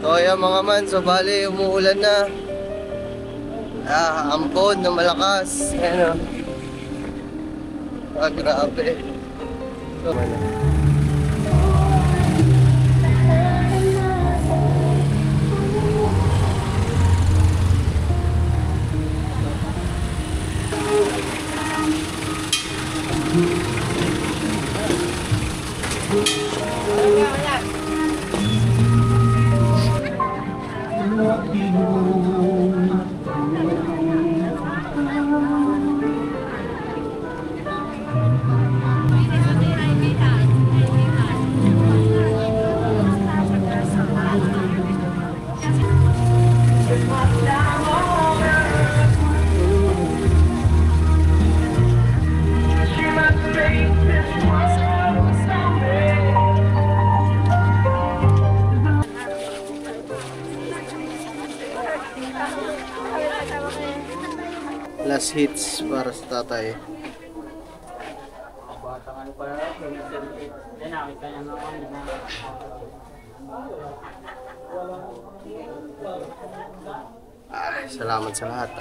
So ayan mga man, so bali umuulan na. Ampon na malakas. Ayan o. Grabe. So, last hits para sa tatay. Salamat sa lahat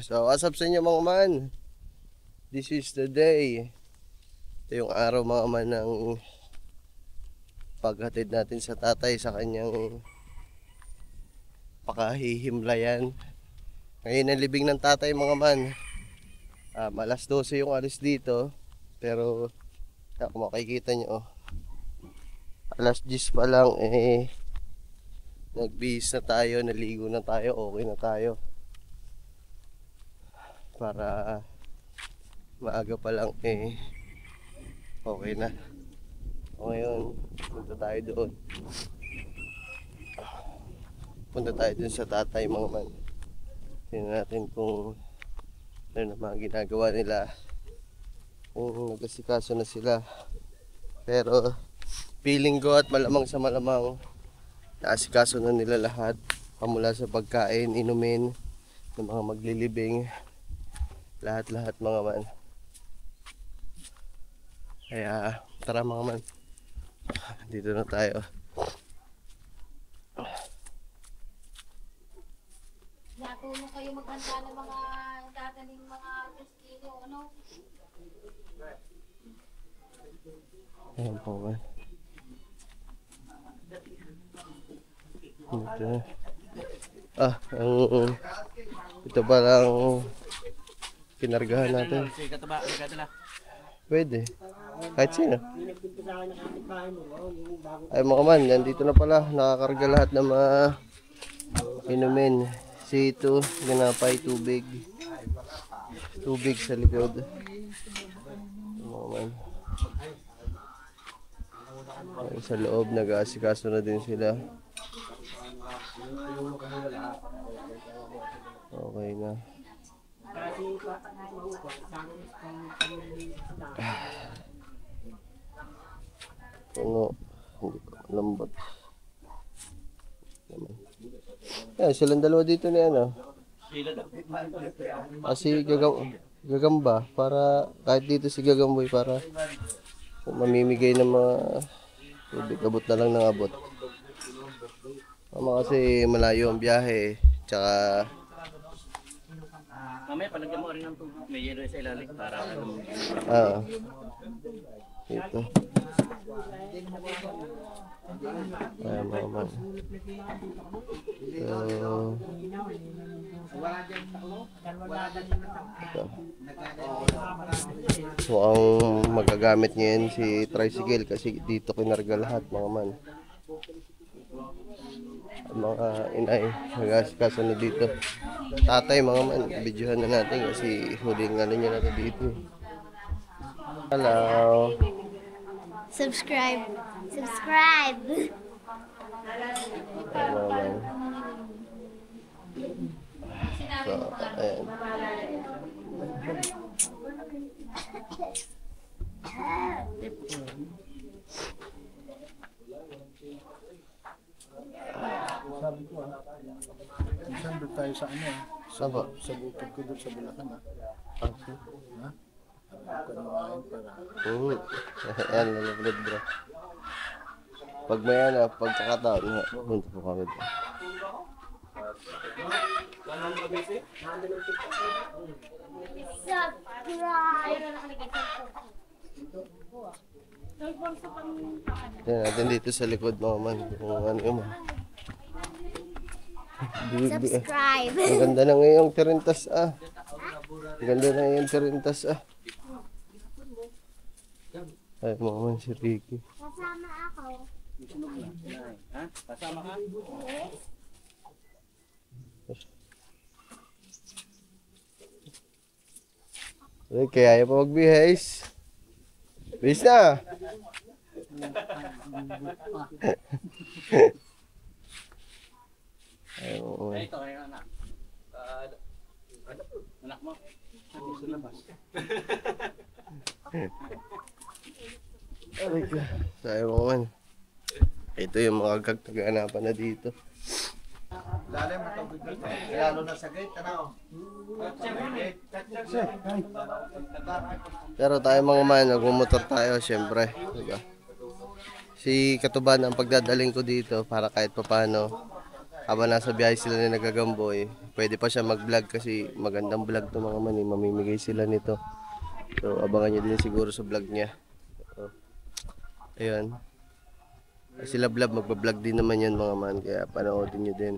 so what's up sa inyo mga man? This is the day. Ito yung araw mga man ng paghatid natin sa tatay sa kanyang pakahihimlayan. Ngayon ang libing ng tatay mga man. Alas 12 yung alis dito. Pero kung makikita nyo, alas 10 pa lang nagbihis na tayo, naligo na tayo, okay na tayo. Para maaga pa lang okay na. O ngayon, punta tayo doon. Punta tayo dun sa tatay mga man. Tingnan natin kung ano na mga ginagawa nila, kung nag-asikaso na sila. Pero feeling ko at malamang sa malamang naasikaso na nila lahat, pamula sa pagkain, inumin ng mga maglilibing, lahat mga man. Kaya tara mga man, dito na tayo. Natulong kayo maghanda ng mga dadaling mga kilo, ano? Ayan po man. Ito pa lang kinargahan natin. Pwede. Kahit sino. Ay mga man, nandito na pala. Nakakarga lahat ng mga inumin. C2, ginapay, tubig. Tubig sa likod. Mga man. Ay, sa loob, nag-aasikaso na din sila. Okay na. Puno. Lambot. Yan, silang dalawa dito na yan. Si Gagamba. Para kahit dito si Gagamboy para mamimigay ng mga tubig. Abot na lang ng abot. Kasi malayo ang biyahe. Tsaka mamaya palagyan mo rin ng tubig, may yelo sa ilalim para ito. Ayan mga man. So ang magagamit ngayon si tricycle kasi dito kinarga lahat mga man. Mga inay, nag-asikaso na dito. Tatay mga man, videohan na natin kasi huling ano niya na dito. Hello. Subscribe. Ay, mga man. So, ayan. Sabi ko minsan doon tayo sa ano Saan po? sa bukid ko doon sa Bulacan Okay. ha? Ako naman para Ayan, nalablood bro. Pag may pagkakataon, punta po kami doon. Tignan natin dito sa likod mga man. Kung ano yung Subscribe. Ang ganda na ngayong tirintas Ang ganda na ngayong tirintas Ay mga man si Ricky. Kasama ako. Ha? Kasama ka? Ay, kaya pa magbihis. Bihis na! Ay, oo. Ay, ito kayo anak. Anak mo? Sa labas. Ay, sayo mo man. Ito yung mga gaganapan na dito. Lalim at tubig dito. Lalo na sa gate, ano? Pero tayo mga man, nagmumotor tayo, syempre. Diba? Si Katuban ang pagdadaling ko dito para kahit papano, habang nasa biyahe sila na nagagamboy, pwede pa siya mag-vlog kasi magandang vlog to mga man, mamimigay sila nito. So, abangan nyo din siguro sa vlog niya. So, ayun. Sila vlog, magbablog din naman yan mga man, kaya panoodin nyo din.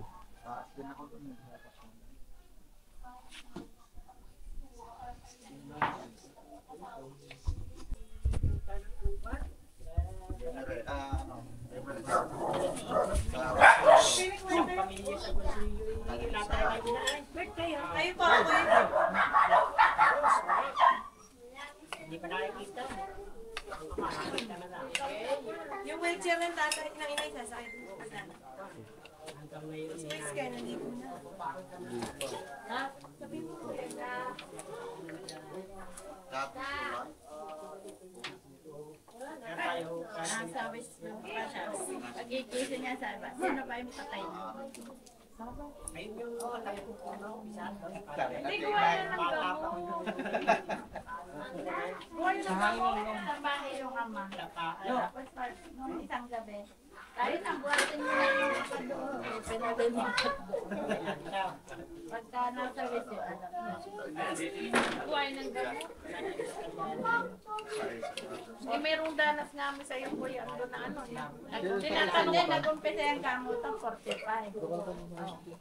Kayo po, ako yun. Hindi pa nakikita. Yung wheelchair ng tatay ng inay sasakit mo. Space ka, nandito na. Ha? Sabi mo ko yun na. Sabi siya, pag-ikisin niya sabi, sino pa yung patay niya? Hindi ko wala ng gamo. Wala ng gamo. Sa bahay yung ama. Tapos nung isang gabi, kahit ang buhatin mo na yung doon, pinadal mo doon. Pagka nasa wisyo, alam mo. Buhay ng gamo. Eh, mayroong danas nga mo sa iyo, kuya. Ano na ano. Tinatanda, nag-umpisa yung gamutang 45.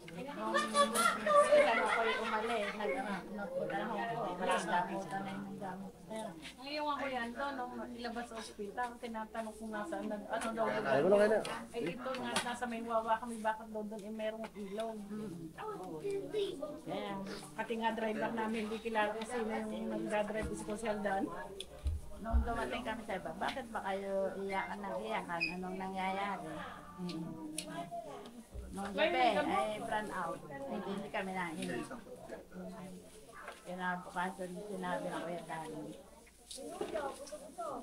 Kaya ako yung umalis, nagpunahon ko, walang gamutan na yung gamot. Ngayon ako yan doon, nung ilabas sa ospital, tinatanong kung nasaan, ano daw doon. Ay ito nga, nasa may wawa kami, bakit daw doon, merong ilong. Kaya, pati nga driver namin, hindi kilala kung sino yung nagdadrive sa social doon. Nung dumating kami sa iba, bakit ba kayo iyakan ng iyakan? Anong nangyayari? Nung gabi, ay brand out. Hindi kami nahin. Kinabukasan, sinabi na Kuya Dani.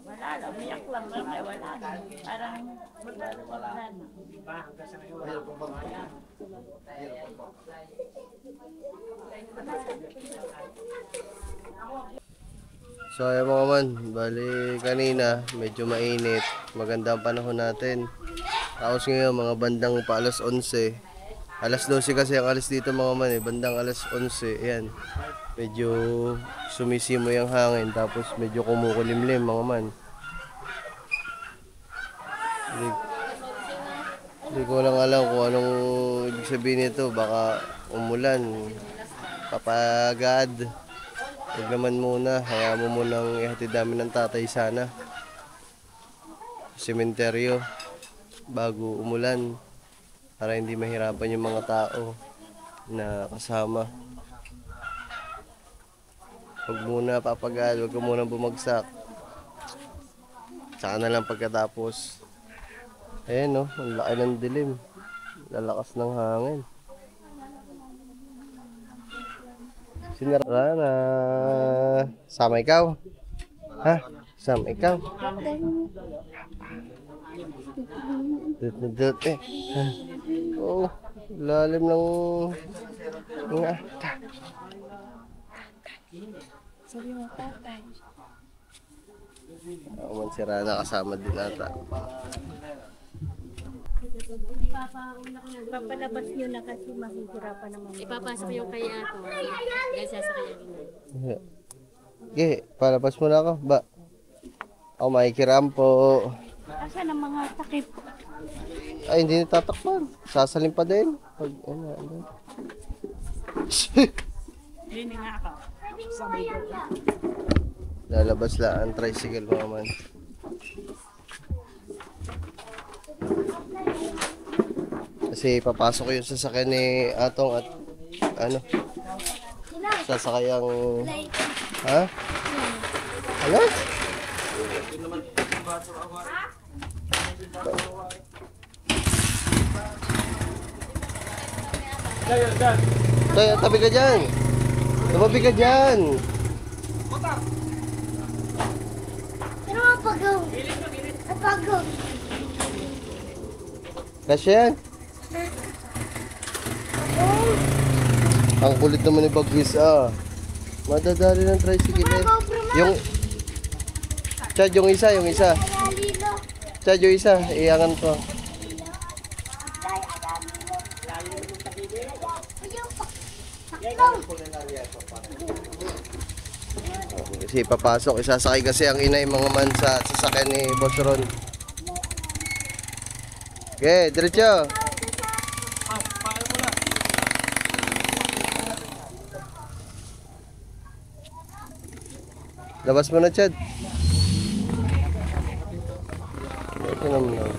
Wala lang, umiyak lang kami, wala lang. Parang wala na. So ayun mga man, bali kanina medyo mainit, maganda ang panahon natin. Tapos ngayon mga bandang pa alas 11. Alas 12 kasi ang alis dito mga man bandang alas 11. Ayan, medyo sumisimo yung hangin tapos medyo kumukulimlim mga man. Hindi ko lang alam kung anong ibig sabihin nito, baka umulan, papagad. Huwag naman muna, hayaan mo munang ihatid namin ng tatay sana sa sementeryo bago umulan para hindi mahirapan yung mga tao na kasama. Huwag muna papagad, huwag ka muna bumagsak. Saka na lang pagkatapos. Ayan no, ang laki ng dilim, lalakas ng hangin. Sinara na. Sama ikaw? Ha? Sama ikaw? Dut eh. Oh, lalim ng nga. Sabi mo, tatay. Ako man si Rana kasama din ata. Ipapauna ko na. Papalabas nyo na kasi mahihirapan naman. Ipapasok yung kay Ato. Dahil sasakyan yun. Okay, palabas mo na ako. Ba? Ako makikiram po. Asan ang mga takip? Ay, hindi natatakpan. Sasalin pa din. Pag, ano. Hindi nga ako. Lalabas lang ang tricycle mga man. Kasi papasok ko yung sasakyan ni Atong at ano? Sasakayang... Ha? Ano? Tayo, tabi ka dyan. Tabi ka dyan. Pero mapagaw. Mapagaw. Kasi yan. Ang kulit naman ni Bagwis Madadali ng tricycle eh. Yung... Chad, yung isa. Chad, yung isa. Iyangan ko. Kasi papasok, isasakay kasi ang inay mga man sa sasakyan ni Boss Ron. Okay, diretso. Labas mo na, Chad. Ito naman na.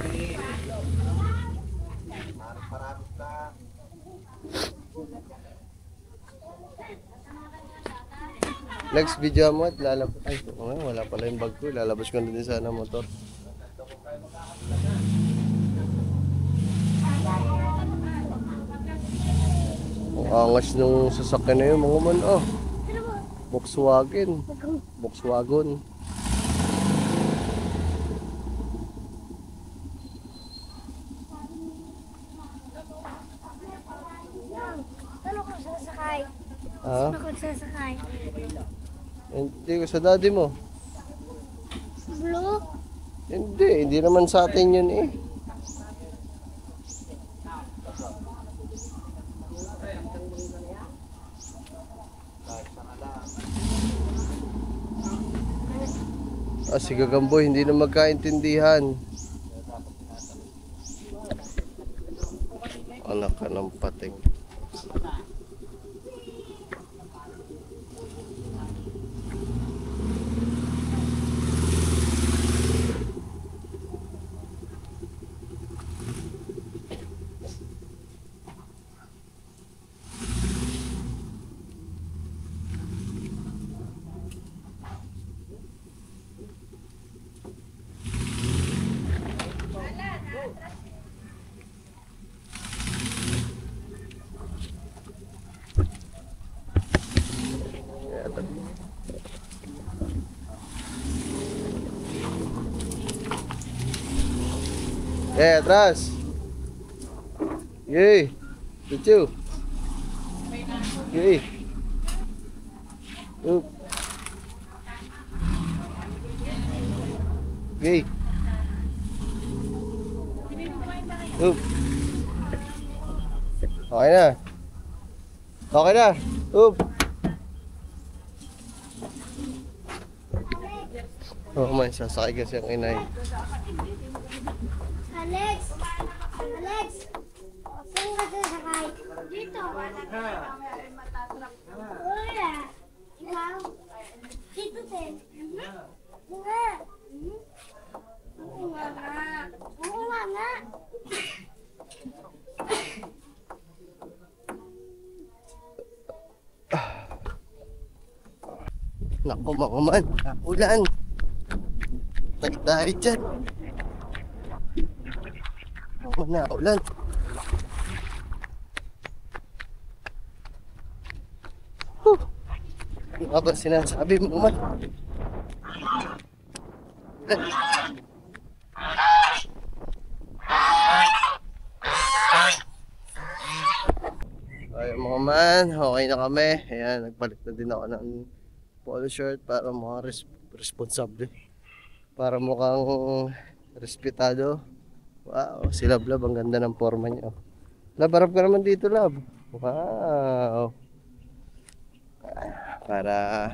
Next video mo at lalabas. Ay, wala pala yung bag ko. Lalabas ko na din sana motor. Ang angas nung sasakyan na yun, mga man. Volkswagen. Volkswagen. Ano ko sasakay? Ha? Ano ko sasakay? Hindi ko sa daddy mo. Blue? Hindi naman sa atin yun eh. Si Gagamboy, hindi na magkaintindihan. Anak ka ng pating. Atras. Yay. Lucu. Yay. Up. Yay. Up. Okay na. Okay na. Up. Oh, may sasakay kasi ang inay. Alex! Alex! Saan ka sasakay? Dito. Wala. Ikaw? Dito din. Oo nga. Oo nga nga. Oo nga nga. Naku mga man, ulan. Tayo dyan. Na ulan. Ano ba sinasabi mo man? Ay mga man, okay na kami. Ayan, nagpalit na din ako ng polo shirt para mukhang responsable. Para mukhang respetado. Wow, si Love Love, ang ganda ng forma niya. Love, harap ka naman dito, Love. Wow. Para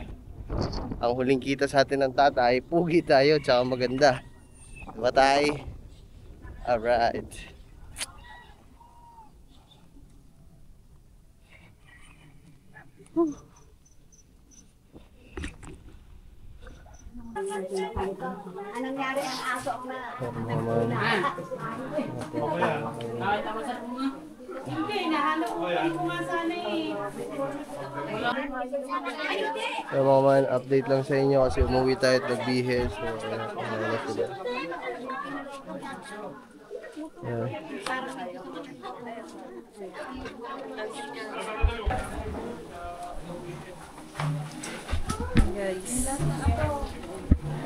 ang huling kita sa atin ng tatay, pugi tayo, tsaka maganda. Diba tay? Alright. Anong nangyari ang aso na? Hindi, nahalo ko. Hindi ko nga sana eh. So mga man, update lang sa inyo kasi umuwi tayo at nagbihe. So, na sila. Yeah.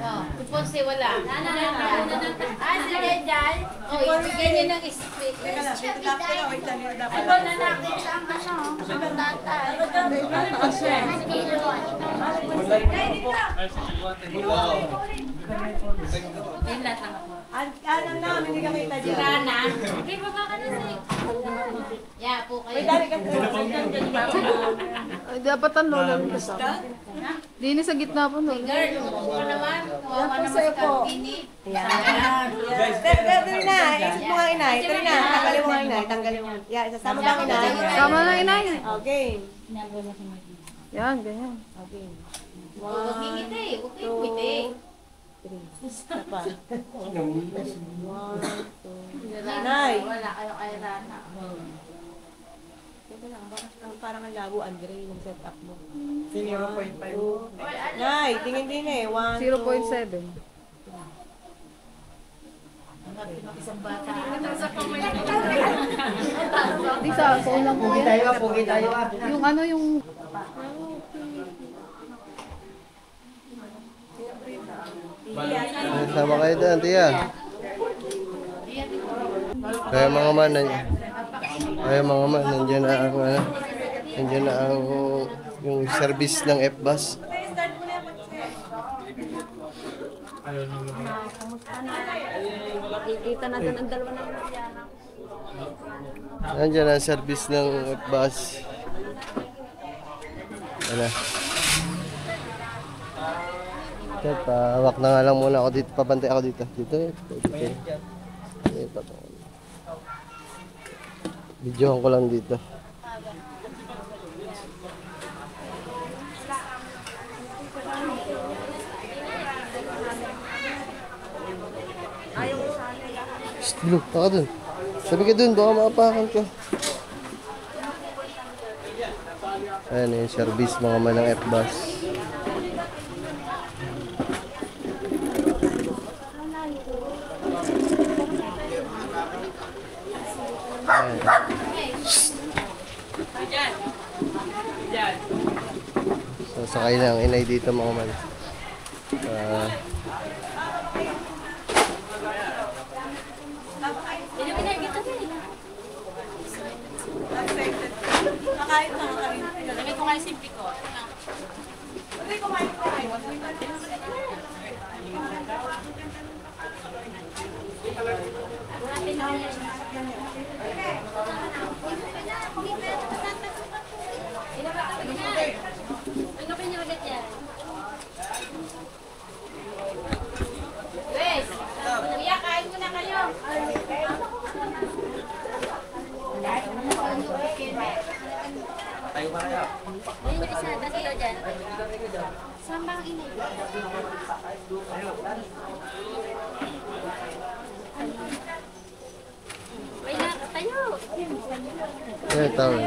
Si Ponce wala. Sige dyan. O, ibigay niyo ng split. Ano na nakita ang ano? Tatay. Yan lahat lang ako. Ano na, hindi kami ita dyan. Rana. Okay, baba ka na sa yeah, po kayo. Ay, dapat ang lola ng kasama. Di ni sa gitna po, no? Girl, umupo ka naman. Kawawa naman sa Cartini. Dali na, isip mo nga inay. Dali na, tanggalin mo nga inay. Tanggalin mo. Yeah, isasama ba ang inay? Tama na, inay. Okay. Yan, ganyan. Okay. Huwag ngingiti. Huwag ngingiti. Nay. Wala kayo kay Rana. Teka lang, bakit parang ang labo, Andre, yung setup mo? 0.5. Nay, tingin din eh. 0.7. Isang bata. Di sa phone lang po yan. Pugi tayo ah. Yung ano, yung... Sama kayo dyan, tiya. Kaya mga man, nandiyan na ang, nandiyan na ang yung service ng F-bus. Kikita natin ang dalawa ng Nandiyan ang service ng F-bus. Ano? Hawak na nga lang muna ako dito. Papantay ako dito. Dito. Videohan ko lang dito. Shhh, Bilo, taka dun. Sabi ka dun, baka maapakan ka. Ayan yung service mga man ng F-bus. So, sakay na ang inay dito mga man. Nakain na, nakain. Lagay ko nga yung simpi ko. Hindi kumain ko kayo. Ano pa yung agad yan? Wes! Kuya, kain mo na kayo. Tayo ba kaya? Ayun yung isa, dati daw dyan. Saan ba ang inay? May nakatayo. Ayan, tawag.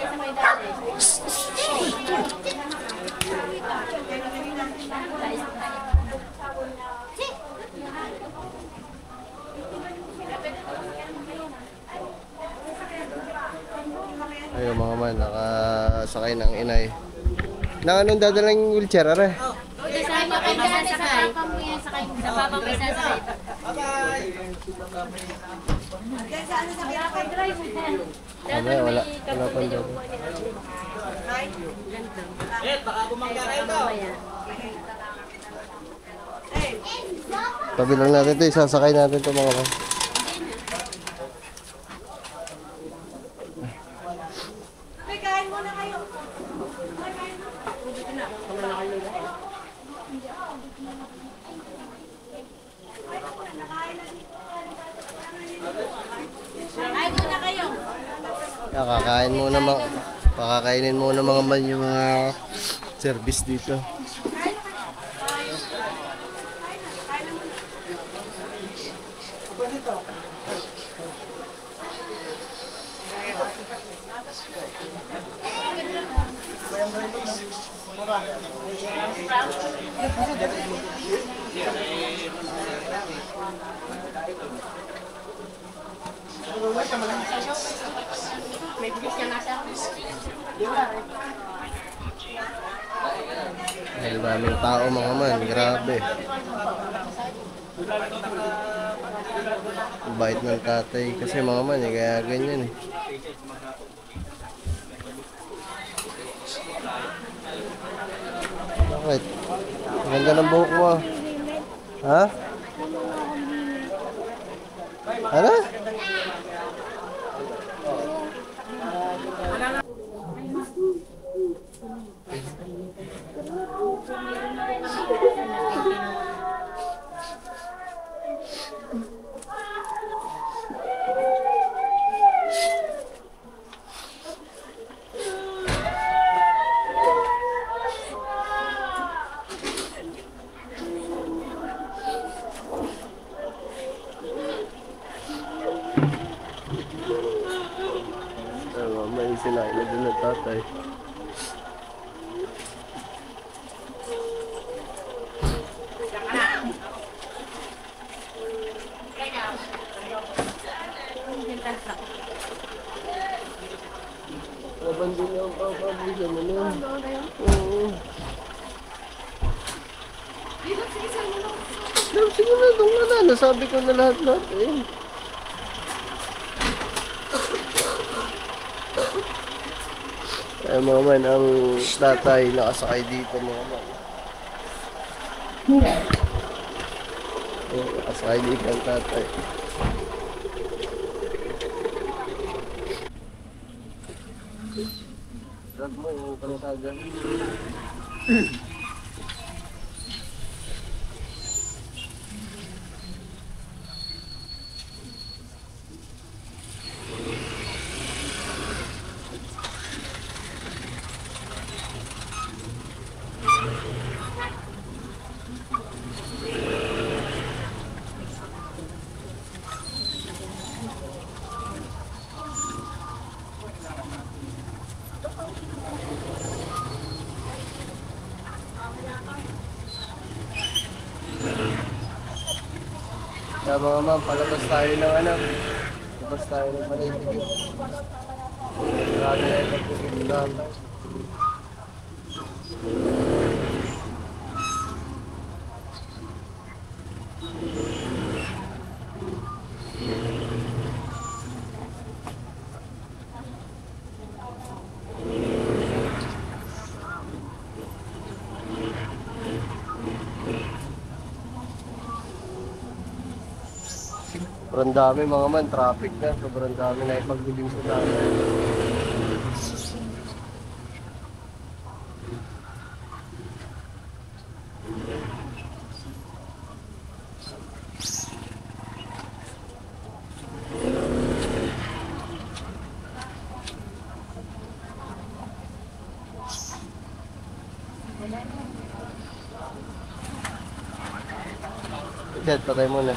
Kasi may dati. Ayun mga man, nakasakay ng inay. Nang anong dadalang wheelchair, are? Sa papa mo yan, sa papa mo yan, sa papa mo yan, sa Mamaya, wala pang dadalang. Tabi lang natin ito, isasakay natin ito mga man. Kain muna kayo. Kain muna kayo. Kakain muna mga pakakainin muna mga man yung mga service dito. Dahil daming tao mga man, grabe. Ang bait ng tatay kasi mga man, kaya ganyan eh. Bakit? Ang ganda ng buhok mo. Ha? Ano? May sinain na din ng tatay. Laban din yung papabusan mo na. Oo. Sige na, doon na. Nasabi ko na lahat eh. Ay mga man, ang tatay nakasakay dito mga man. Nakasakay dito ang tatay. Drag mo yung pantagan. Kaya mga ma'am, palabas tayo ng ano, palabas tayo ng palitigit. Marami na yung pagkikita. Sobrang dami mga man, traffic na. Sobrang dami na ipagdilim sa dami. Dad, patay muna.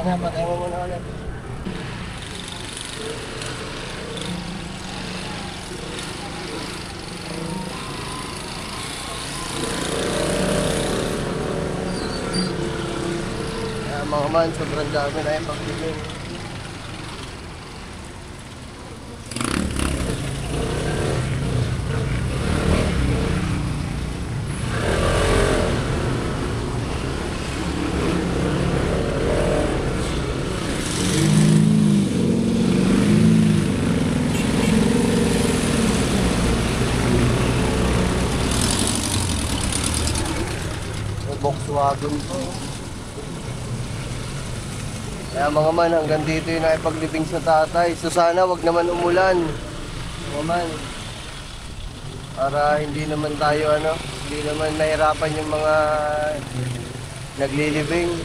Patay mo muna ulit. Ayan mga man, sobrang dami na yung pagbibing. Volkswagen po. Kaya mga man, hanggang dito yung nakipaglibing sa tatay. So sana wag naman umulan. Mga man. Para hindi naman tayo hindi naman nahirapan yung mga naglilibing.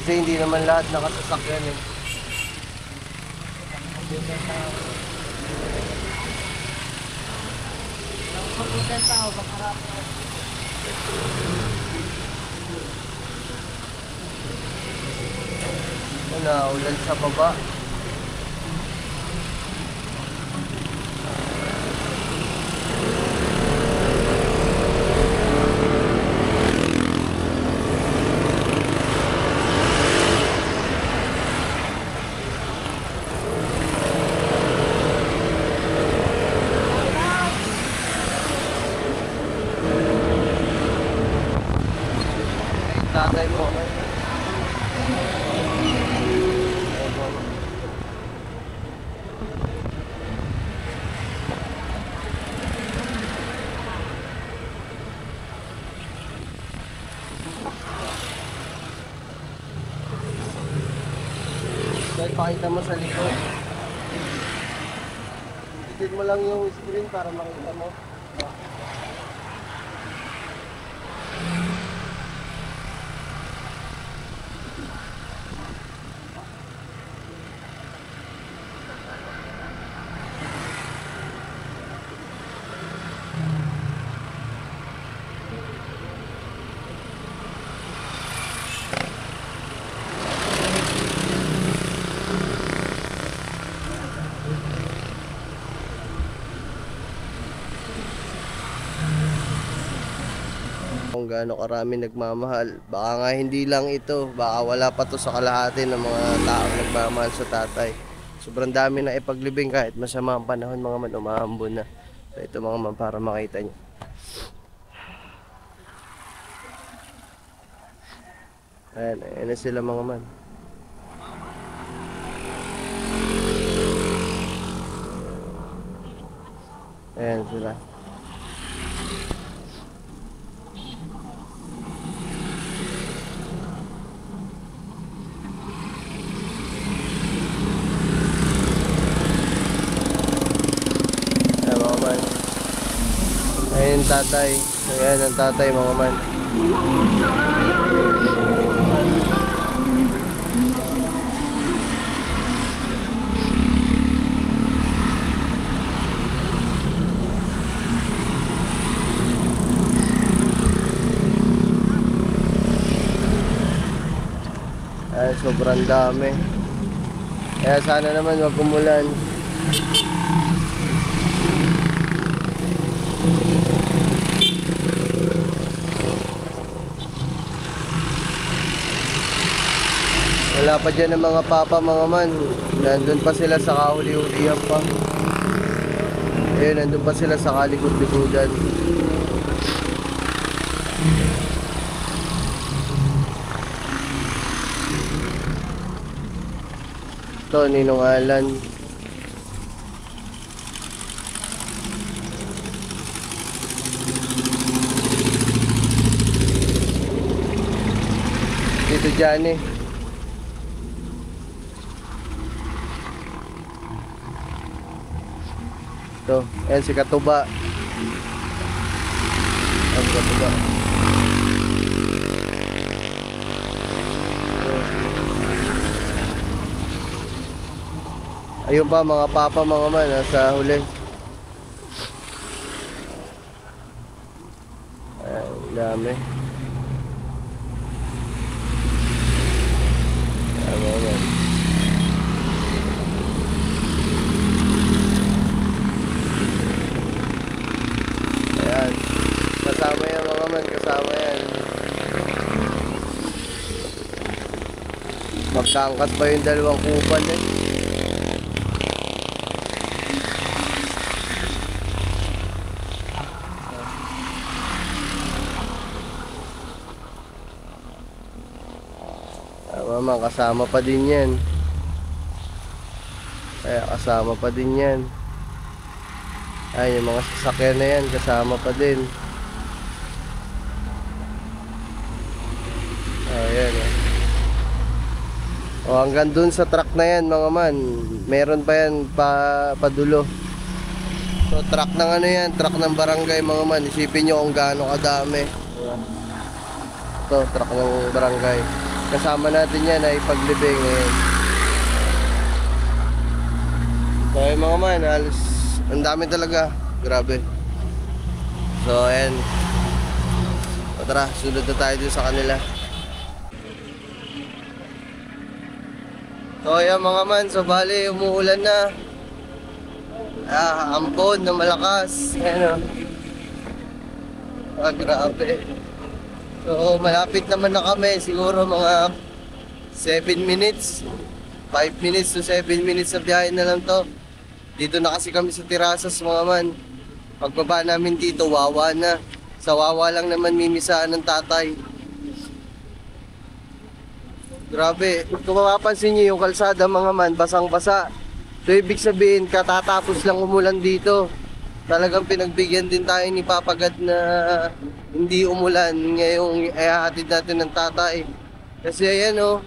Kasi hindi naman lahat nakasasakyan eh. Mabutan pa ako, makarap. Ulan sa baba. Tatay mo. Dahil pakita mo sa likod. Titig mo lang yung screen para makita mo. Kung gaano karami nagmamahal. Baka nga hindi lang ito. Baka wala pa to sa kalahati ng mga taong nagmamahal sa tatay. Sobrang dami na ipaglibing kahit masama ang panahon mga man, umaambon na. So ito mga man para makita nyo. Ayan na sila mga man. Ayan sila. Ayan ang tatay. Ayan ang tatay mga man. Ayan, sobrang dami. Kaya sana naman wag umulan. Wala pa dyan ng mga papa mga man. Nandun pa sila sa kahuli-hulihan pa. Ayun, nandun pa sila sa kalikod-likodan. Ito, Ninong Alan. Dito Johnny. Ito, ayan si Katuba. Ayan si Katuba. Ayun pa mga papa mga man nasa huli. Ayan, dami. Ayan mga man. Ayan. Kasama yan mga man, kasama yan. Magkaangkas pa yung dalawang kupal eh. Mama, kasama pa din yan. Kaya kasama pa din yan. Ay, yung mga sasakyan na yan, kasama pa din. Ayan eh. O, hanggang dun sa truck na yan mga man, meron pa yan padulo. So truck ng ano yan, truck ng barangay mga man. Isipin nyo kung gaano kadami. Ito, truck ng barangay. Kasama natin yan ay paglibing ngayon. So ayun mga man, halos ang dami talaga. Grabe. So ayan. So, tara, sunod na tayo dun sa kanila. So ayan mga man, so bali umuulan na. Ampon na malakas. Ayan o. Grabe. So malapit naman na kami. Siguro mga 7 minutes 5 minutes to 7 minutes na biyahe na lang to. Dito na kasi kami sa Tirasas mga man. Pagbaba namin dito, Wawa na. Sa Wawa lang naman mimisaan ng tatay. Grabe, kung mapapansin nyo yung kalsada mga man, basang-basa. So ibig sabihin, katatapos lang umulan dito. Talagang pinagbigyan din tayo ni Papa God na hindi umulan ngayong ihahatid natin ng tatay. Kasi ayan o,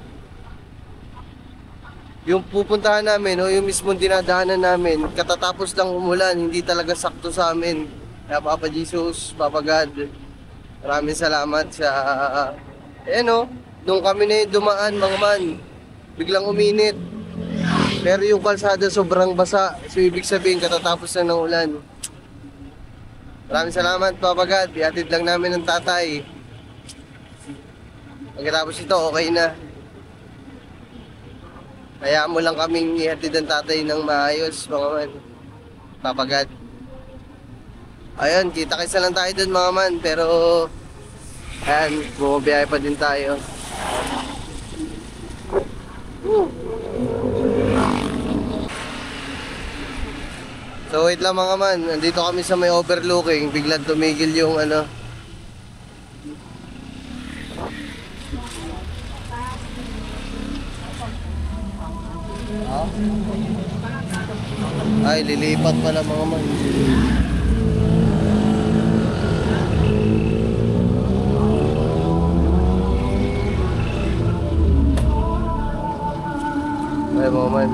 yung pupuntahan namin o yung mismong dinadaanan namin, katatapos lang umulan, hindi talaga sakto sa amin. Kaya Papa Jesus, Papa God, maraming salamat sa ayan o. Nung kami na yung dumaan mga man, biglang uminit. Pero yung kalsada sobrang basa. So ibig sabihin katatapos na ng ulan. Maraming salamat Papa God. Ihatid lang namin ng tatay. Pagkatapos ito okay na. Hayaan mo lang kaming ihatid ng tatay ng maayos mga man. Papa God. Ayun, kita-kisa lang tayo dun mga man. Pero ayan, bumabiyahe pa din tayo. So wait lang mga man, nandito kami sa may overlooking, biglang tumigil yung ano. Ay, lilipat pala mga man. Ay mga man.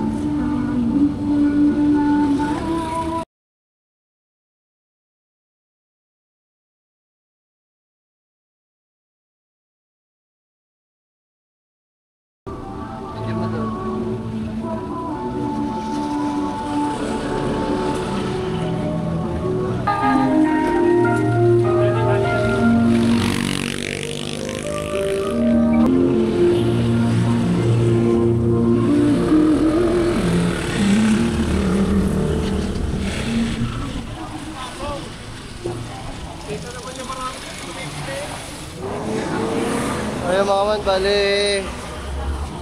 Ayun mga man, bali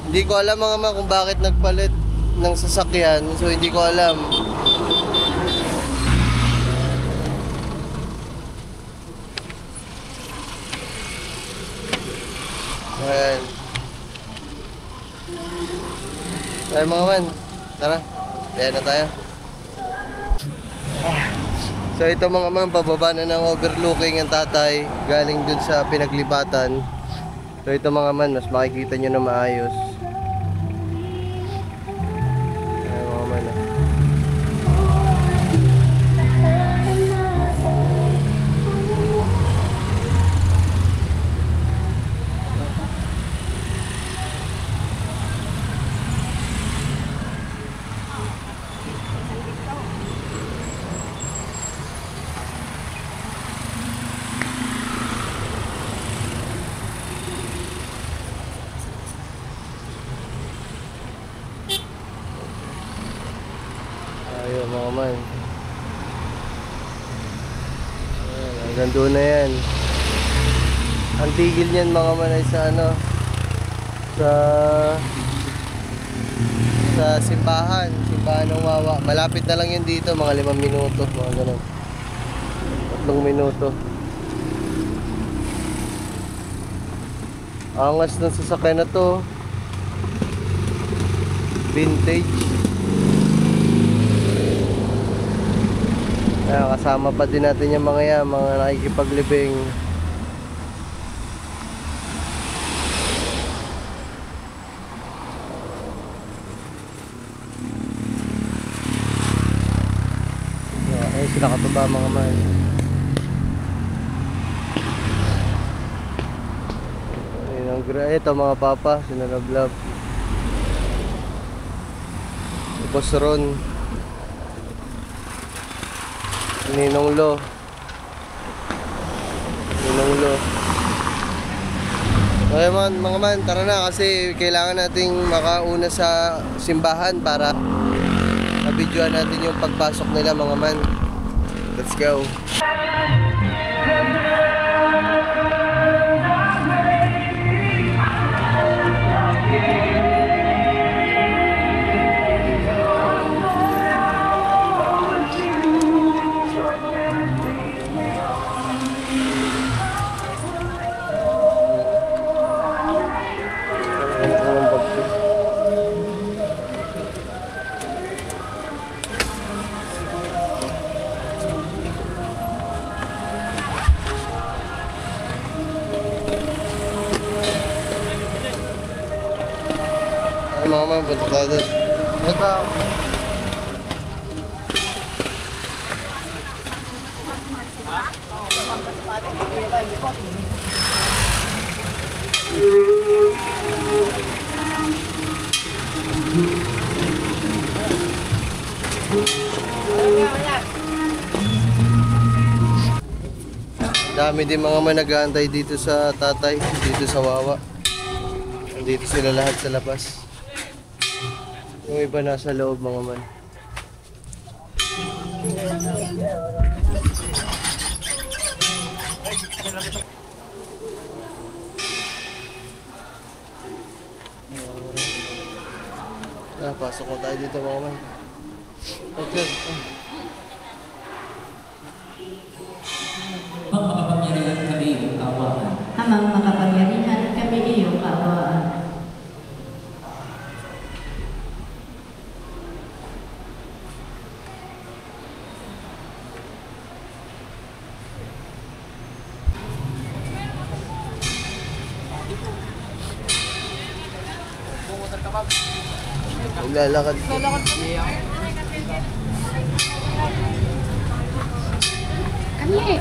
hindi ko alam mga man kung bakit nagpalit ng sasakyan. So hindi ko alam. Ayan. Ayun mga man, tara, ayan na tayo. So ito mga man, pababa na ng overlooking ang tatay galing dun sa pinaglibatan. So ito mga man, mas makikita nyo na maayos. Ayan mga man. Ayun mga man. Ayan, hanggang doon na yan. Ang tigil niyan mga man ay sa ano, sa sa simbahan ng Wawa. Malapit na lang yun dito, mga 5 minuto, mga ganun. 3 minuto. Angas ng sasakyan na to. Vintage. Kasama pa din natin yung mga yan, mga nakikipaglibing. Ayun sila kataba mga man. Ito mga papa, sinalablab. Tapos Ron, Ninong Lo. Okay man, mga man, tara na kasi kailangan nating makauna sa simbahan para mabidyoan natin yung pagpasok nila mga man. Let's go. Mga man, punta tayo doon. Ito. Dami din mga man nag-aantay dito sa tatay, dito sa Wawa. Dito sila lahat sa labas. Yung iba nasa loob mga man. Pasok ko tayo dito mga man. Okay. Makapangyarihan kami iyong kaawaan. Amang makapangyarihan kami iyong kaawaan. Maglalakad ko. Kami.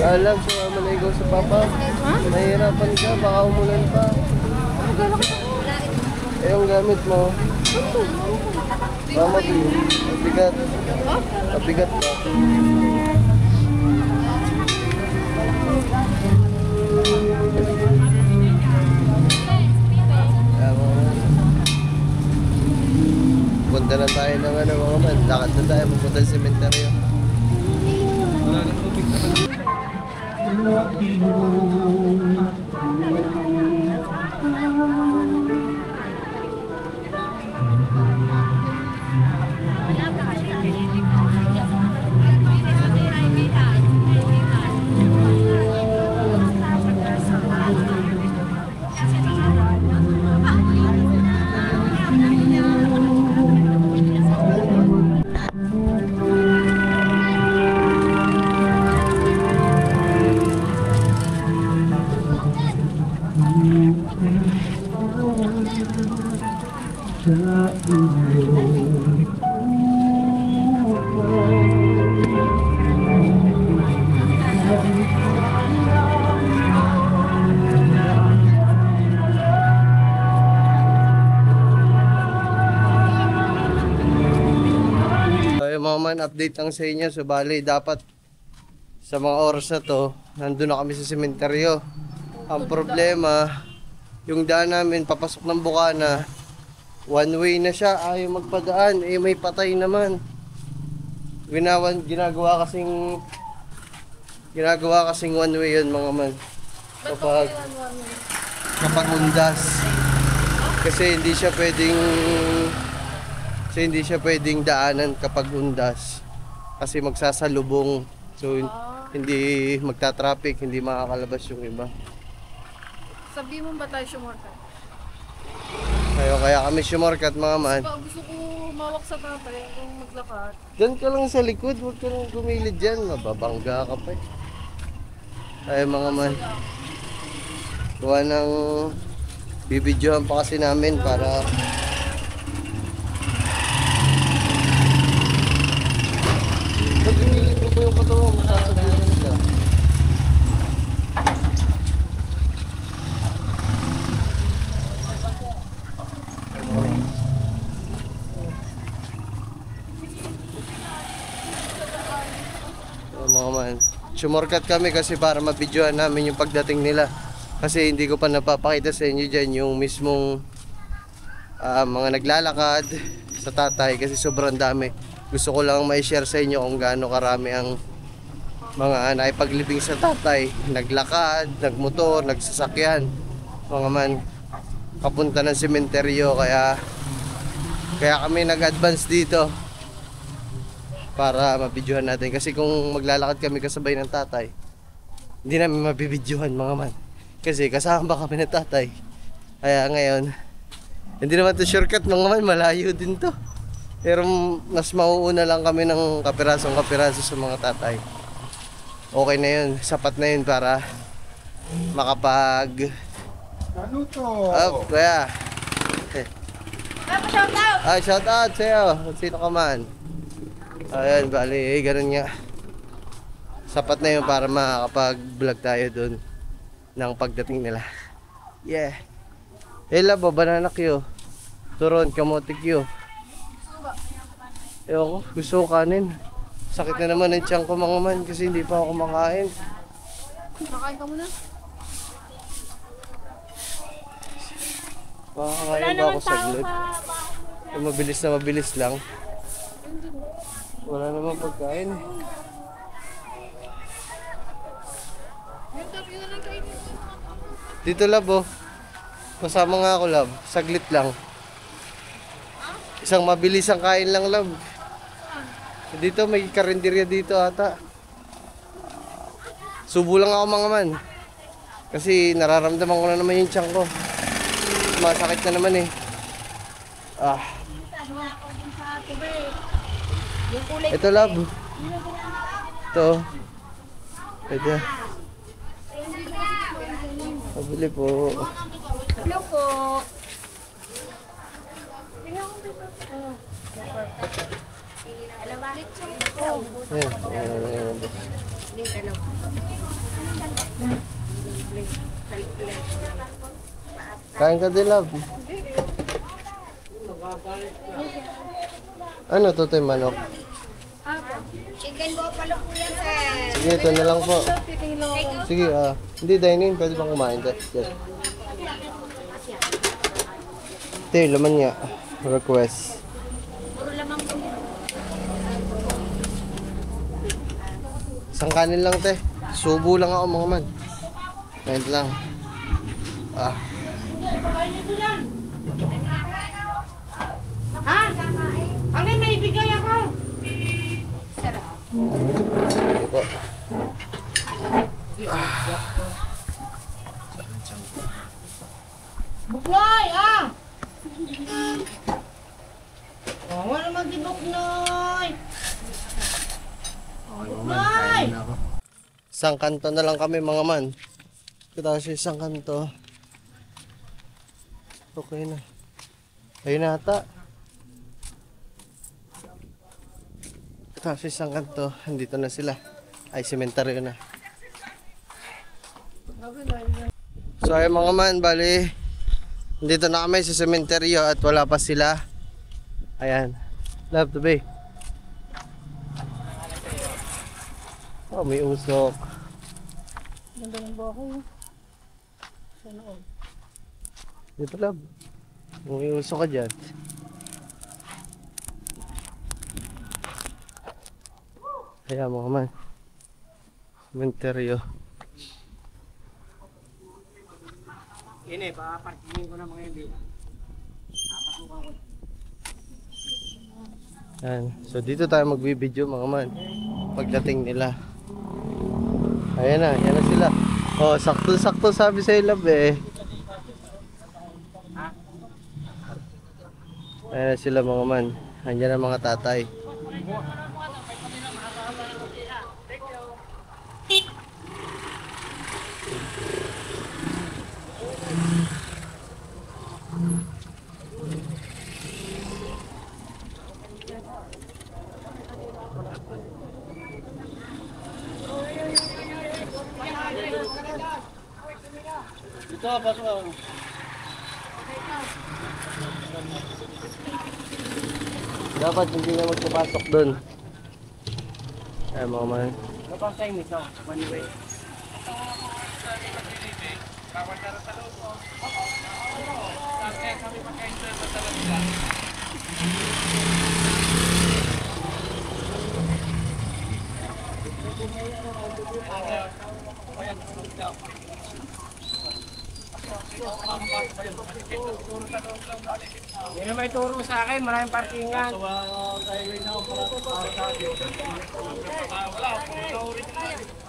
Alam, sumama na ikaw sa papa. Nahihirapan ka, baka umulan pa. Eh, yung gamit mo. Mama, mabigat. Mabigat pa. Punta na tayo ng ano mga man. Lakad na tayo, pupunta sa sementeryo. mga man, update lang sa inyo. So bali, dapat sa mga oras na to, nandun na kami sa sementeryo. Ang problema, yung daan namin papasok ng Bukana, one way na siya, ayaw magpadaan, eh may patay naman. Ginagawa kasing one way yun mga man. Kapag undas. Kasi hindi siya pwedeng daanan kapag undas. Kasi magsasalubong. So hindi magta-traffic, hindi makakalabas yung iba. Sabi mo ba tayo sumorkat? Kaya kami sumorkat mga man. Gusto ko mawak sa tatay kung maglakad. Diyan ka lang sa likod, huwag ka lang gumilid dyan. Mababangga ka pa eh. Ay mga man. Kuha ng bibidyohan pa kasi namin para pag gumilid mo po yung katawan, masasabihin nila. Mga man, sumorkat kami kasi para mabidyohan namin yung pagdating nila. Kasi hindi ko pa napapakita sa inyo dyan yung mismong mga naglalakad sa tatay kasi sobrang dami. Gusto ko lang ma-share sa inyo kung gaano karami ang mga naipaglibing sa tatay. Naglakad, nagmotor, nagsasakyan. Mga man, papunta ng sementeryo kaya kami nag-advance dito para mabidyohan natin. Kasi kung maglalakad kami kasabay ng tatay, hindi namin mabibidyohan mga man. Kasi kasama kami ng tatay. Kaya ngayon, hindi naman to shortcut mga man, malayo din to. Pero mas mauuna lang kami ng kapiraso sa mga tatay. Okay na yun, sapat na yun para makapag... Ano to? Kaya. Shout out! Shout out sa'yo, sino ka man. Ayan, bali, ganun nga. Sapat na yun para makakapag-vlog tayo dun ng pagdating nila. Yeah. Labo, banana Q. Turon, kamote Q. Ewan ko, gusto ko kanin. Sakit na naman ang tiyan ko mga man kasi hindi pa ako kumakain. Makain ka muna. Makakain ba ako saglit? Mabilis lang. Wala naman pagkain. Dito labo. Kasama nga ako lab. Saglit lang. Isang mabilisang kain lang lab. Dito may karinderya dito ata. Subo lang ako mga man. Kasi nararamdaman ko na naman yung tiyan ko. Masakit na naman eh. Ito lab. Ito. Ito. Pabili po. Hello po. Kain ka din lab. Ano to tayo manok? Chicken buffalo po yan, sir. Sige, ito na lang po. Sige, hindi dine-in, pwede bang kumain? Yes. Ito, laman niya. Request. Puro lamang po. Isang kanin lang, te. Subo lang ako, mga man. Ngayon lang. Ha? Ano may ibigay ako? Sige po. Buklay, wala mag-ibok, Noy. Buklay! Isang kanto na lang kami, mga man. Kita sa isang kanto. Okay na. Ayun na ata. Kita sa isang kanto. Andito na sila. Ay, sementeryo na. So ay mga man, bali dito na kami sa sementeryo at wala pa sila. Ayan. Love to be. Oh, may usok. Ganda ng bahay. Sana all. Di pala. May usok ka dyan. Kaya mga man. Cementerio. Ini, paparkingin ko na mga hindi. Papasukan ko. Yan. So dito tayo magbibideo mga man. Pagdating nila. Ayan na sila. Oh, sakto-sakto sabi sa ilab eh. Ayan na sila mga man. Andiyan ang mga tatay. Dito, pasok ako. Dapat hindi na magpapasok doon. Ayan mga man. Kapag time nito, one way. Hindi na may turo sa akin, maraming parkingan.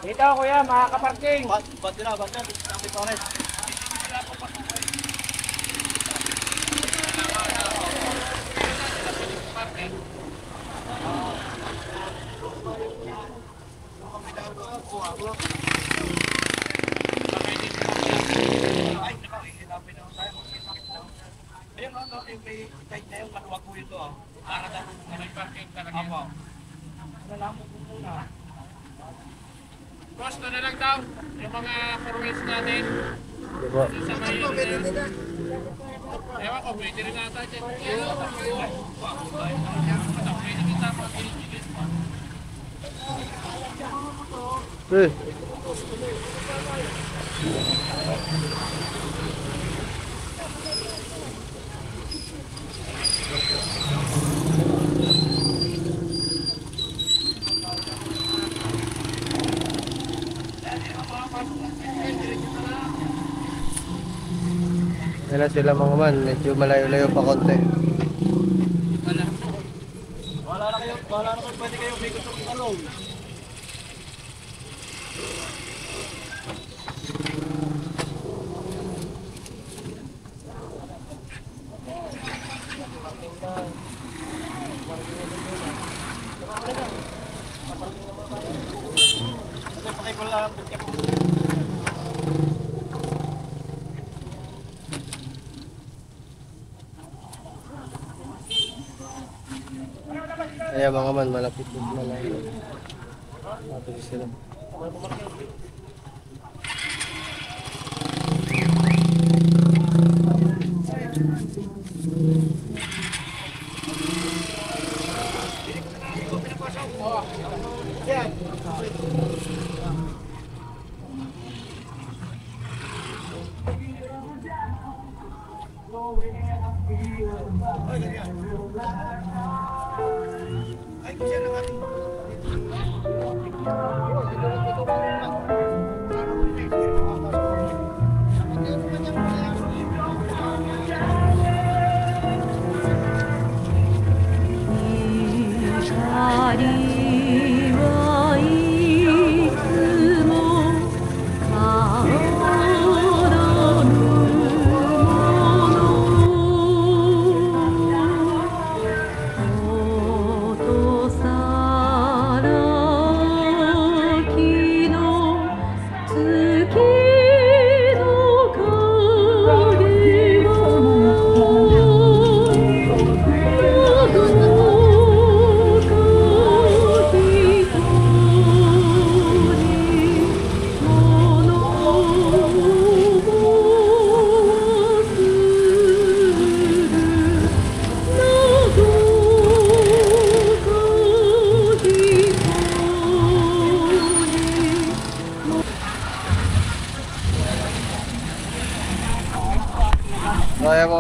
Dito kuya, makakaparking. Ba't nila? Costo na lang daw, yung mga forways natin. Diba? Sa may ewan ko, pwede rin ata dyan. Eh. Yan na sila mga man, medyo malayo-layo pa konti. Wala na kayo, pwede kayo umikot sa talong. Ayan mga man, malapit na malayo. Malapit sila.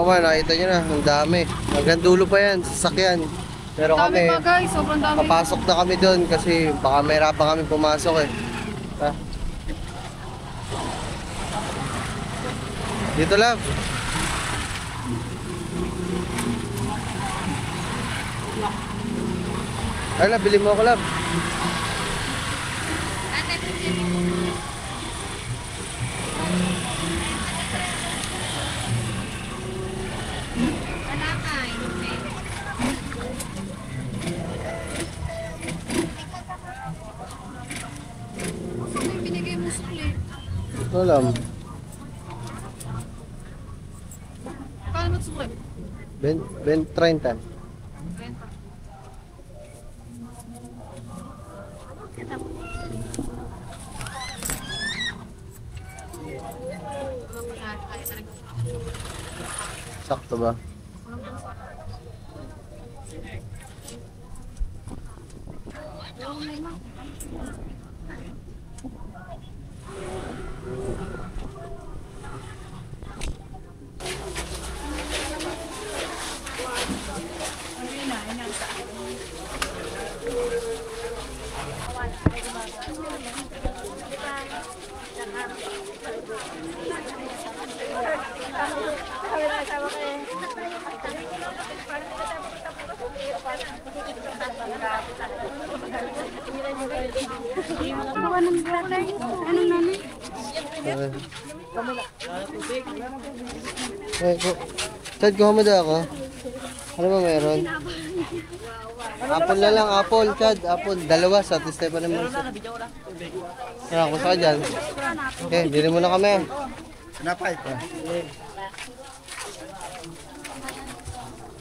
man, nakita nyo na, ang dami. Hanggang dulo pa yan, sasakyan. Pero Dami kami, pa guys, sobrang dami. papasok na kami doon kasi baka mahirapan kami pumasok eh. Ha? Dito lang. Ay, bili mo ako, lab. Binigay mo sukli. Ito alam. Kala mo sukli? 30. Sakto ba? Chad, kuha mo daw ako. Ano ba meron? Apple na lang, apple, Chad. Apple, dalawa sa Ate Stefan naman. Ano, kusa ka dyan. Okay, dili mo na kami. Napay.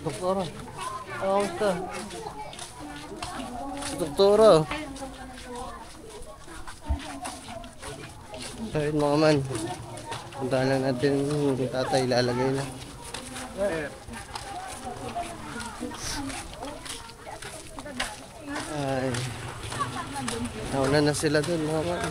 Doktora. Kamusta? Doktora. So yun mga man. Puntahan lang natin yung tatay, ilalagay na. Ay. Nauna na sila dun mga man.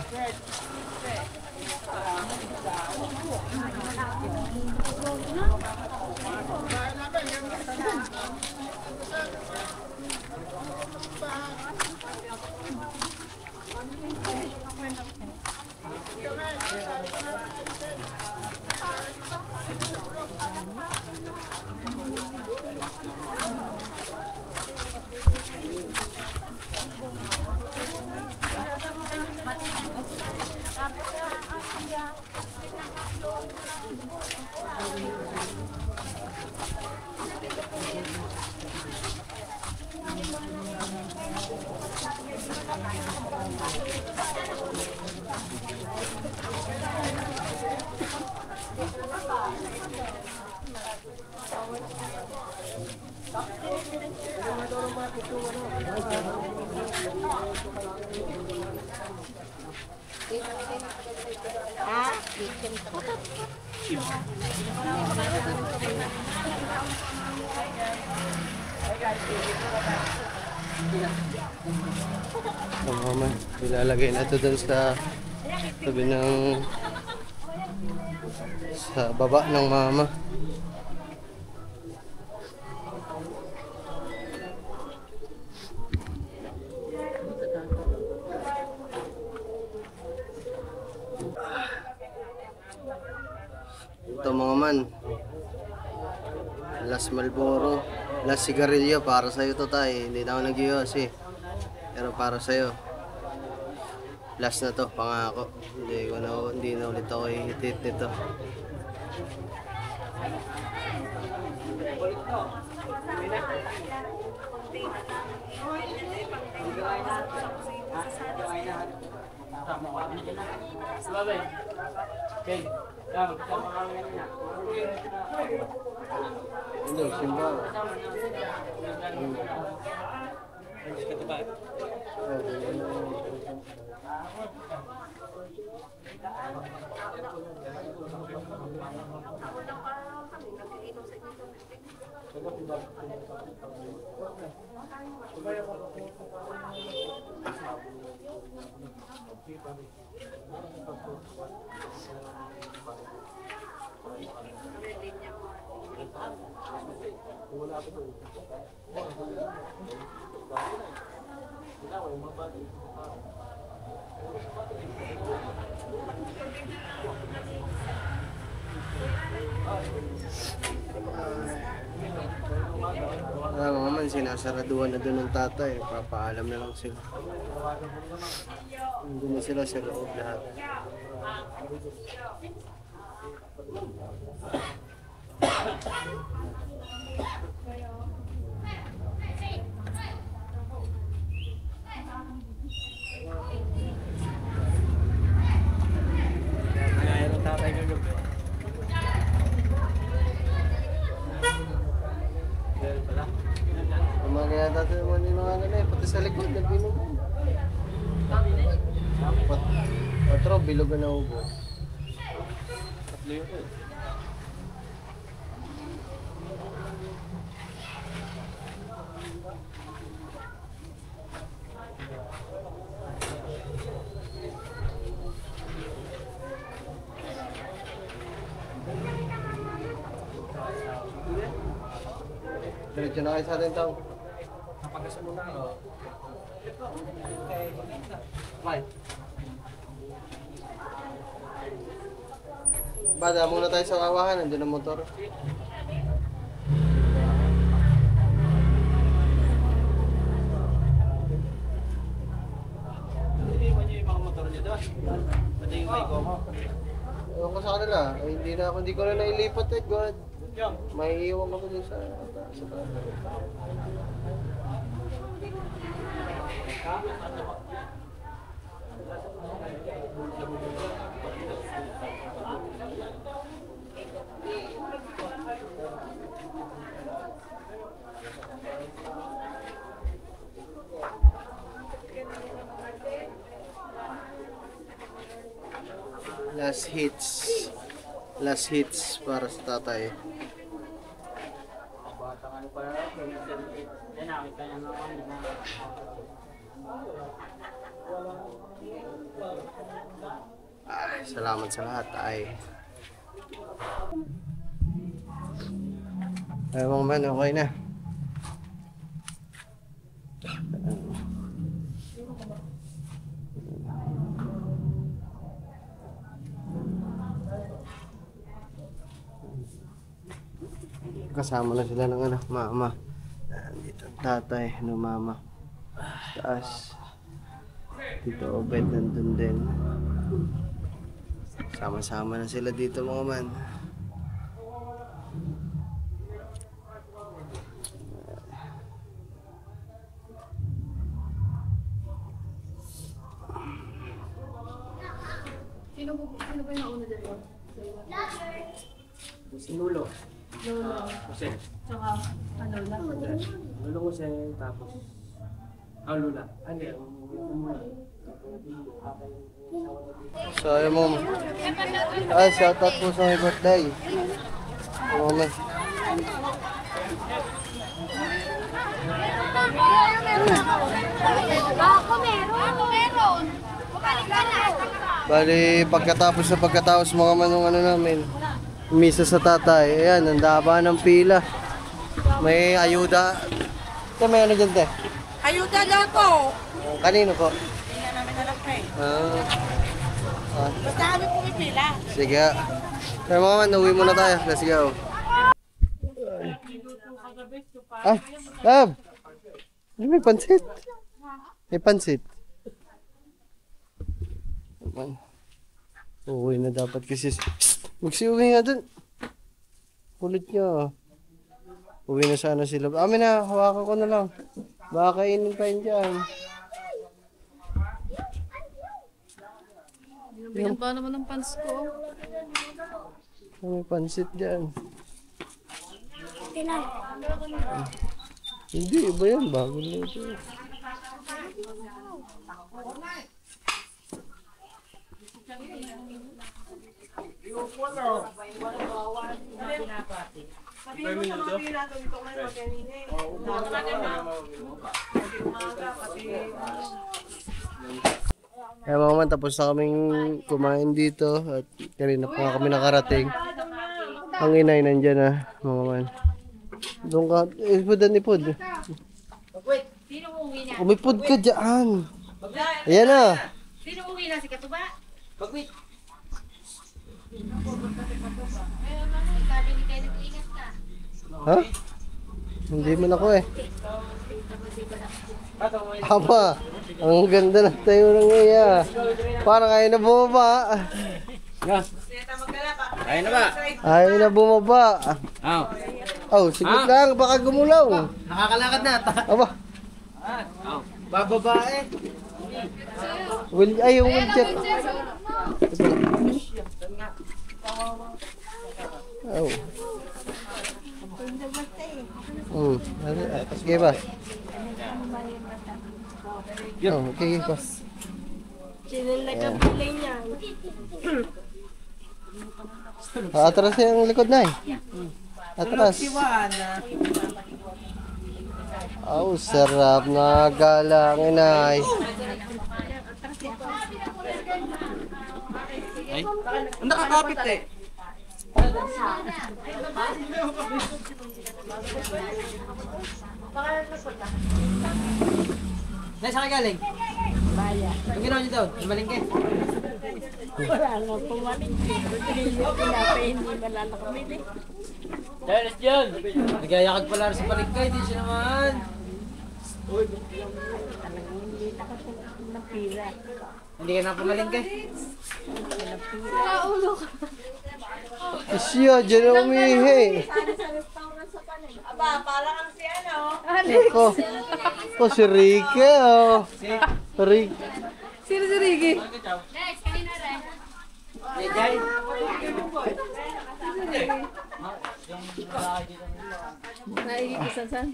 Oo man, ilalagay na ito dun sa tabi ng sa baba ng mama. Ito mga man, last Marlboro, last sigarilyo para sa'yo to tay. Hindi na ako nag-ios eh, pero para sa'yo. Last na to, pangako. Hindi na ulit ako i-hit nito. Hello, Simba. Mga man, sinasaraduhan na doon ng tatay. Papaalam na lang sila. Nandun na sila sa loob lahat. Kaya ng tatay ko yung Ang mga kaya tatay naman yung mga nila pati sa likod, nagbinog. Patro, bilog na ubo. tatlo yun. Diretso na kayo sa atin tao. Napagkasa mo na ako. Bada muna tayo sa kawahan, nandun ang motor. Iniwan niyo yung mga motor niyo doon. Pati yung may gomo. Ewan ko sa kanila, eh, hindi ko na nailipat eh, God. May iwan ko dun sa last hits para sa tatay. Salamat sa lahat ay mga man, okay na. Kasama na sila ng anak, mama. Dito ang tatay, mama. Taas. Dito Obed nandun din. Sama-sama na sila dito mga man. Sino ba yung nauna dito? Si Nulo. Lolo. Jose. Tsaka ano lang. Nulo Jose, tapos Lula. Ano yan? So ayun mo. Ay, shoutout po sa my birthday. Mama. Ako meron. Bumalik ka na. Bali, pagkatapos mga manong ano namin, misa sa tatay, ayan, ang daba ng pila. May ayuda. Ito may ano dyan, te? Ayuda daw po. Kanino po? Hindi na namin alam pa eh. Basta kami pumipila. Sige. Kaya mga man, uwi muna tayo. Let's go. Ay, Lab! May pansit. May pansit. Uwi na dapat kasi. Psst! Magsiuwi nga dun. Kulit nyo. Uwi na sana sila. Amin na, hawakan ko na lang. Baka kainin pa yun dyan. Binigyan pa naman ng pants ko. May pansit dyan. Hindi, iba yan. Bago na ito. Kaya mga man, tapos na kaming kumain dito at kanina pa nga kami nakarating. Ang inay nandyan na, mga man. Doon ka, ipudan ni Pod. Sino uuwi na? Umipod ka dyan. Ayan na. Sino uuwi na? Si Katuba? Pag-wait. Ayun, sabi ni Kenneth, ingat ka. Ha? Hindi man ako eh. Apa, ang ganda na tayo ng iya. Parang ayaw na bumaba. Ayun na ba? Ayaw na bumaba. Oh, sige lang, baka gumulaw. Nakakalakad na. Aba, Bababa eh. ay, yung wheelchair. Oh. Sige ba? Oh, okay pa. Atras yung likod na eh. Atras. Oh, sarap na galang inay. Ang nakakapit eh. Nay, saan ka galing? Baya. Ang ginawa niyo doon? Malingke? Wala nga pumalingki. Hindi malalakabili. Dennis John! Nagayakag pala sa palingke, hindi siya naman. Napira. Hindi ka na pumalingke? Siya, dyan na umihi. Aba, parang ang si ano. Ako. Ako si Ricky, oh. Ricky. Sino si Ricky? Next, kanina rin. Naikikisan-san?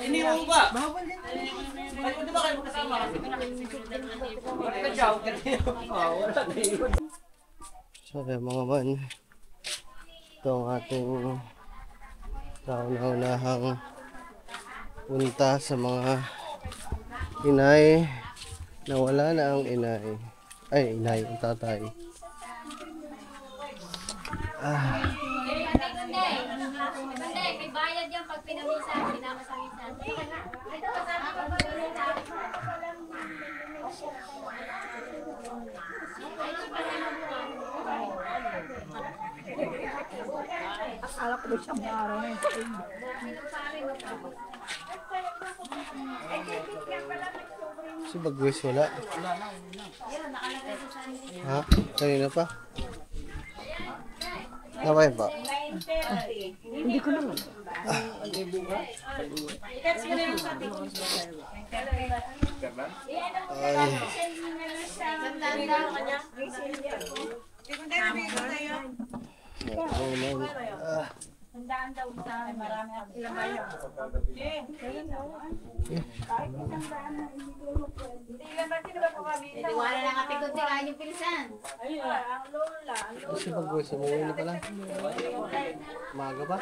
Hindi mo ba? Ay, di ba kayo magkasama? Sabi mga man, ito ang ating kauna-unahang punta sa mga inay na wala na ang inay. Ay, inay, ang tatay. Hindi, may bayad yan pag pinamisan, pinamasangisan. Akala ko siya mara na yun. Si Bagwis wala. Ha? Kanina pa? Nabayan pa? Hindi ko naman. Ay. Ako man. Tandaan daw sa marami ang ilang bayan. Wala na nga pikot din kanyang pilisan. Si Bagwis, umuwi na pala. Maga ba?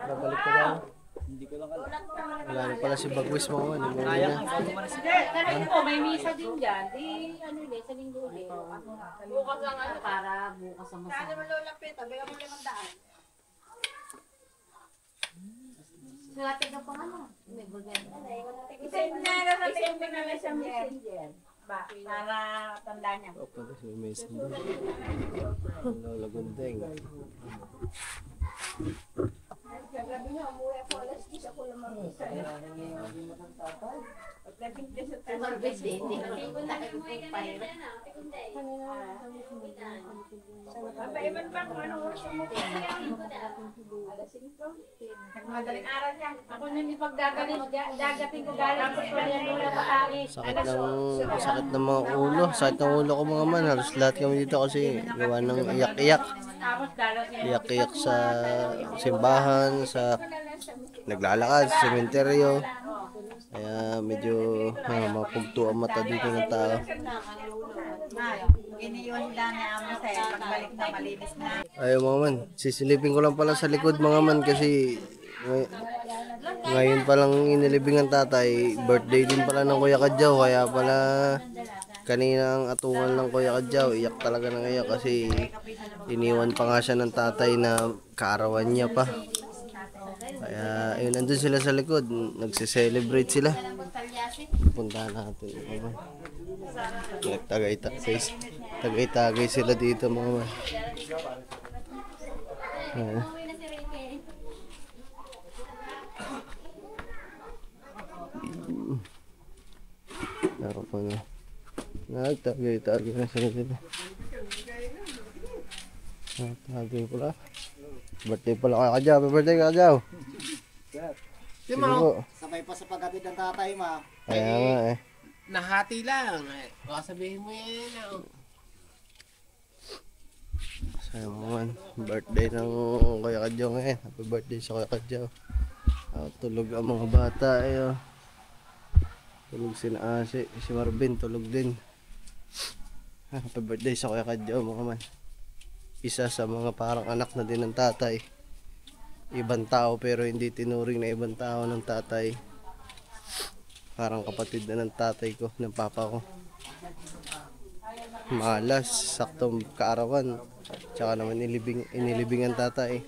Babalik pa daw. Wala na pala si Bagwis mga man. Umuwi na. Tanong mo, may misa din dyan. Di, ano din, sa linggo din. Bukas ang ano. Para bukas ang masama. Suwate ka pa ano? May bulgan. Para tanda niya. O pala si Mason doon. Ang lagundeng. Madaling araw niya. Ako na yung pagdagaling, dagating ko galing sa Panyanola Paalis. Sakit ng mga ulo. Sakit ng ulo ko mga man. Halos lahat kami dito kasi gawa ng iyak-iyak. Tapos dalaw siya. Iyak-iyak sa simbahan, sa naglalakad, sa sementeryo. Kaya medyo mapugto ang mata dito ng tao. Iniyon lang ni Amo sa'yo. Pagbalik na malinis na. Ayaw mga man, sisilipin ko lang pala sa likod mga man kasi ngayon pa lang inilibing ang tatay. Birthday din pala ng Kuya Kadyaw, kaya pala Kanina ang atungan ng Kuya Kadyaw, iyak talaga ng iyak kasi iniwan pa nga siya ng tatay na kaarawan niya pa. Kaya ayun, nandun sila sa likod, nagse-celebrate sila. Puntahan natin mga man. Tagay-tagay sila dito mga man. Ayan. Ako pa na. Nagtagay-tagay na sila dito. Nagtagay pala. Birthday pala kay Kadyaw. Happy birthday Kadyaw. Di mo, sabay pa sa paghatid ng tatay ma. Kaya nga eh. Nahati lang. Baka sabihin mo yan. Sayang naman. Birthday ng Kuya Kadyaw ngayon. Happy birthday sa Kuya Kadyaw. Tulog ang mga bata eh. Oh. Tulog si Asi. Si Marvin tulog din. Happy birthday sa Kuya Kadyaw mga man. Isa sa mga parang anak na din ng tatay. Ibang tao pero hindi tinuring na ibang tao ng tatay. Parang kapatid na ng tatay ko, ng papa ko. Malas, saktong kaarawan. Tsaka naman inilibing ang tatay.